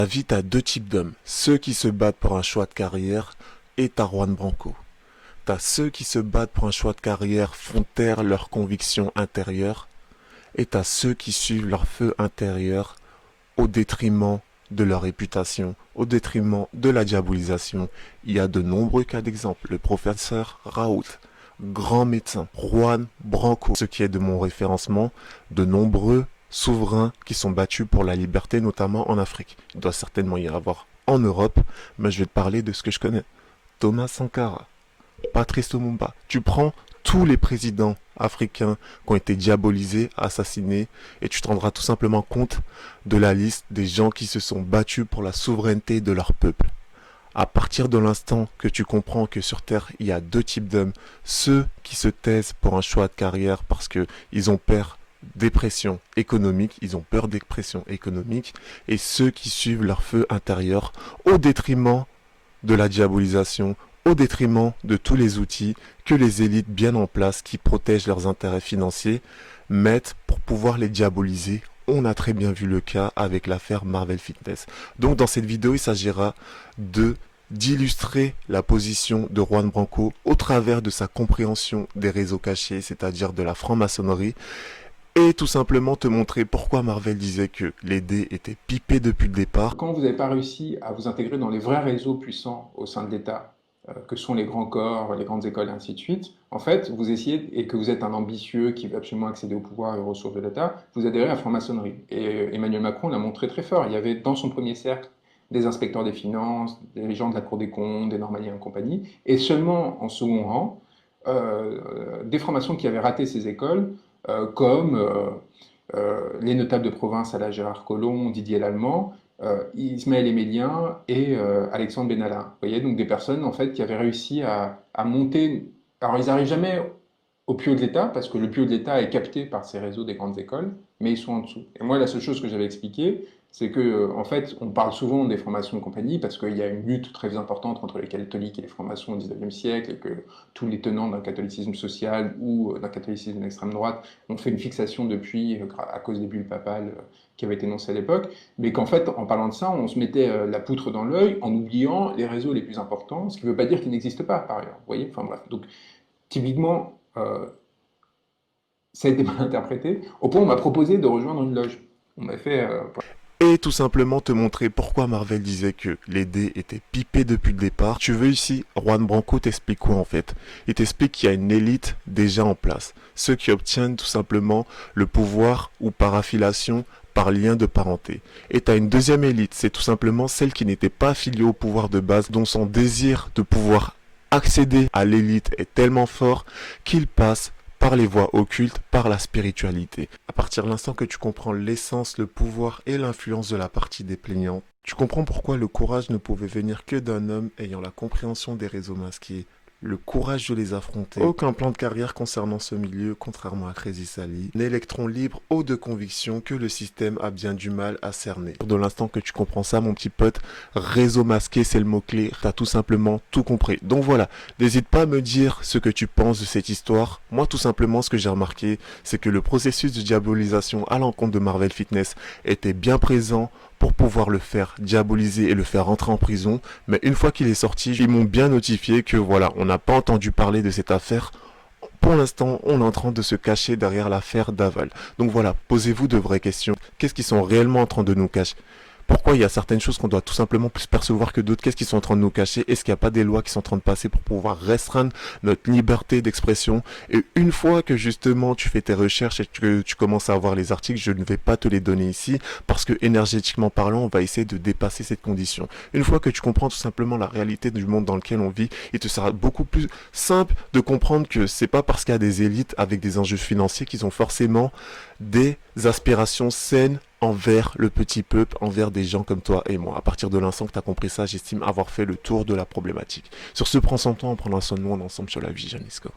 La vie, t'as deux types d'hommes. Ceux qui se battent pour un choix de carrière et t'as Juan Branco. T'as ceux qui se battent pour un choix de carrière, font taire leurs convictions intérieures. Et t'as ceux qui suivent leur feu intérieur au détriment de leur réputation, au détriment de la diabolisation. Il y a de nombreux cas d'exemple. Le professeur Raoult, grand médecin, Juan Branco, ce qui est de mon référencement, de nombreux souverains qui sont battus pour la liberté, notamment en Afrique. Il doit certainement y en avoir en Europe, mais je vais te parler de ce que je connais. Thomas Sankara, Patrice Lumumba. Tu prends tous les présidents africains qui ont été diabolisés, assassinés, et tu te rendras tout simplement compte de la liste des gens qui se sont battus pour la souveraineté de leur peuple. À partir de l'instant que tu comprends que sur Terre, il y a deux types d'hommes, ceux qui se taisent pour un choix de carrière parce qu'ils ont peur des pressions économiques, ils ont peur des pressions économiques, et ceux qui suivent leur feu intérieur au détriment de la diabolisation, au détriment de tous les outils que les élites bien en place qui protègent leurs intérêts financiers mettent pour pouvoir les diaboliser. On a très bien vu le cas avec l'affaire Marvel Fitness. Donc dans cette vidéo, il s'agira d'illustrer la position de Juan Branco au travers de sa compréhension des réseaux cachés, c'est-à-dire de la franc-maçonnerie, et tout simplement te montrer pourquoi Marvel disait que les dés étaient pipés depuis le départ. Quand vous n'avez pas réussi à vous intégrer dans les vrais réseaux puissants au sein de l'État, que sont les grands corps, les grandes écoles, et ainsi de suite, en fait, vous essayez, et que vous êtes un ambitieux qui veut absolument accéder au pouvoir et aux ressources de l'État, vous adhérez à la franc-maçonnerie. Et Emmanuel Macron l'a montré très fort. Il y avait dans son premier cercle des inspecteurs des finances, des gens de la Cour des comptes, des normaliens et compagnie, et seulement en second rang, des francs-maçons qui avaient raté ces écoles, comme les notables de province à la Gérard Collomb, Didier Lallemand, Ismaël Émélien et Alexandre Benalla. Vous voyez, donc des personnes en fait qui avaient réussi à monter. Alors ils n'arrivent jamais au plus haut de l'État, parce que le plus haut de l'État est capté par ces réseaux des grandes écoles, mais ils sont en dessous. Et moi, la seule chose que j'avais expliqué, c'est que, en fait, on parle souvent des francs-maçons et compagnie, parce qu'il y a une lutte très importante entre les catholiques et les francs-maçons au XIXe siècle, et que tous les tenants d'un catholicisme social ou d'un catholicisme d'extrême droite ont fait une fixation depuis, à cause des bulles papales qui avaient été énoncées à l'époque, mais qu'en fait, en parlant de ça, on se mettait la poutre dans l'œil en oubliant les réseaux les plus importants, ce qui ne veut pas dire qu'ils n'existent pas, par ailleurs. Vous voyez, enfin bref. Donc, typiquement, ça a été mal interprété, au point où on m'a proposé de rejoindre une loge. On m'a fait... Et tout simplement te montrer pourquoi Marvel disait que les dés étaient pipés depuis le départ. Tu veux ici, Juan Branco t'explique quoi en fait? Il t'explique qu'il y a une élite déjà en place. Ceux qui obtiennent tout simplement le pouvoir ou par affiliation, par lien de parenté. Et tu as une deuxième élite, c'est tout simplement celle qui n'était pas affiliée au pouvoir de base, dont son désir de pouvoir accéder à l'élite est tellement fort qu'il passe par les voies occultes, par la spiritualité. À partir de l'instant que tu comprends l'essence, le pouvoir et l'influence de la partie des plaignants, tu comprends pourquoi le courage ne pouvait venir que d'un homme ayant la compréhension des réseaux masqués, le courage de les affronter. Aucun plan de carrière concernant ce milieu, contrairement à Crazy Sally. Un électron libre haut de conviction que le système a bien du mal à cerner. De l'instant que tu comprends ça, mon petit pote, réseau masqué, c'est le mot-clé. T'as tout simplement tout compris. Donc voilà, n'hésite pas à me dire ce que tu penses de cette histoire. Moi, tout simplement, ce que j'ai remarqué, c'est que le processus de diabolisation à l'encontre de Marvel Fitness était bien présent pour pouvoir le faire diaboliser et le faire rentrer en prison. Mais une fois qu'il est sorti, ils m'ont bien notifié que voilà, on n'a pas entendu parler de cette affaire. Pour l'instant, on est en train de se cacher derrière l'affaire Daval. Donc voilà, posez-vous de vraies questions. Qu'est-ce qu'ils sont réellement en train de nous cacher? Pourquoi il y a certaines choses qu'on doit tout simplement plus percevoir que d'autres? Qu'est-ce qu'ils sont en train de nous cacher? Est-ce qu'il n'y a pas des lois qui sont en train de passer pour pouvoir restreindre notre liberté d'expression? Et une fois que justement tu fais tes recherches et que tu commences à avoir les articles, je ne vais pas te les donner ici parce que énergétiquement parlant, on va essayer de dépasser cette condition. Une fois que tu comprends tout simplement la réalité du monde dans lequel on vit, il te sera beaucoup plus simple de comprendre que c'est pas parce qu'il y a des élites avec des enjeux financiers qu'ils ont forcément des aspirations saines envers le petit peuple, envers des gens comme toi et moi. À partir de l'instant que tu as compris ça, j'estime avoir fait le tour de la problématique. Sur ce, prends son temps, on prendra soin de nous, on est ensemble sur la vie, Janisco.